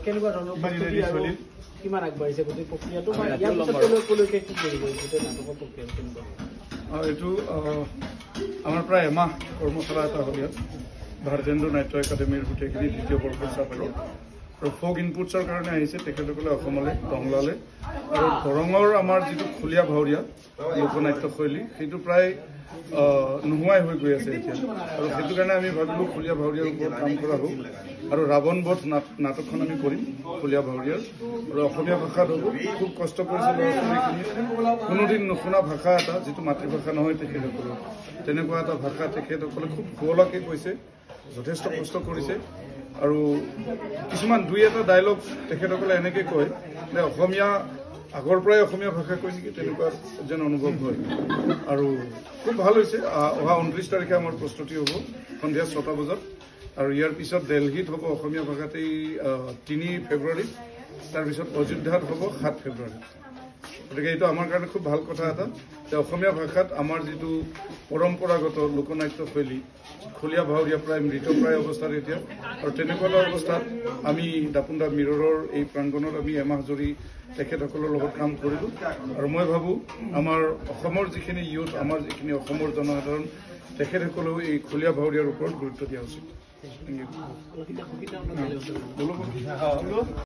কেনেকুৱা ধৰণৰ কিমান আগবাঢ়িছে গোটেই প্ৰক্ৰিয়াটো ইয়াৰ পিছলৈকে কি কৰিব গোটেই নাটকৰ প্ৰক্ৰিয়াটো কেনেকুৱা? এইটো আমাৰ প্ৰায় এমাহ কৰ্মশালা এটা হ'ল ইয়াত ভাৰতেন্দু নাট্য একাডেমীৰ গোটেইখিনি দ্বিতীয় বৰ্ষৰ ছাত্ৰী আৰু ফক ইনপুটছৰ কাৰণে আহিছে তেখেতসকলে অসমলৈ দংলালৈ আৰু দৰঙৰ আমাৰ যিটো খুলীয়া ভাৱৰীয়া লোকনাট্য শৈলী সেইটো প্ৰায় নোহোৱাই হৈ গৈ আছে এতিয়া আৰু সেইটো কাৰণে আমি ভাবিলোঁ খুলীয়া ভাৱৰীয়াৰ ওপৰত কাম কৰা হওক আৰু ৰাৱণ বধ নাটকখন আমি কৰিম খুলীয়া ভাৱৰীয়াৰ আৰু অসমীয়া ভাষাত হ'ব খুব কষ্ট কৰিছে ল'ৰা ছোৱালীখিনিয়ে কোনোদিন নুশুনা ভাষা এটা যিটো মাতৃভাষা নহয় তেখেতসকলৰ তেনেকুৱা এটা ভাষা তেখেতসকলে খুব শুৱলাকৈ কৈছে যথেষ্ট কষ্ট কৰিছে আৰু কিছুমান দুই এটা ডায়লগ তেখেতসকলে এনেকৈ কয় যে অসমীয়া আগৰ পৰাই অসমীয়া ভাষা কৈ নেকি তেনেকুৱা যেন অনুভৱ হয় আৰু খুব ভাল হৈছে অহা 29 তাৰিখে আমাৰ প্ৰস্তুতি হ'ব সন্ধিয়া 6টা বজাত আৰু ইয়াৰ পিছত দিল্লীত হ'ব অসমীয়া ভাষাতেই 3 ফেব্ৰুৱাৰী তাৰপিছত অযোধ্যাত হ'ব 7 ফেব্ৰুৱাৰী গতিকে এইটো আমাৰ কাৰণে খুব ভাল কথা এটা যে অসমীয়া ভাষাত আমাৰ যিটো পৰম্পৰাগত লোকনাট্য শৈলী খুলীয়া ভাৱৰীয়া প্ৰায় মৃতপ্ৰায় অৱস্থাত এতিয়া আৰু তেনেকুৱা অৱস্থাত আমি দাপোনদা মিৰৰৰ এই প্ৰাংগণত আমি এমাহ জুৰি তেখেতসকলৰ লগত কাম কৰিলোঁ আৰু মই ভাবোঁ আমাৰ অসমৰ যিখিনি ইউথ আমাৰ যিখিনি অসমৰ জনসাধাৰণ তেখেতসকলেও এই খুলীয়া ভাৱৰীয়াৰ ওপৰত গুৰুত্ব দিয়া উচিত।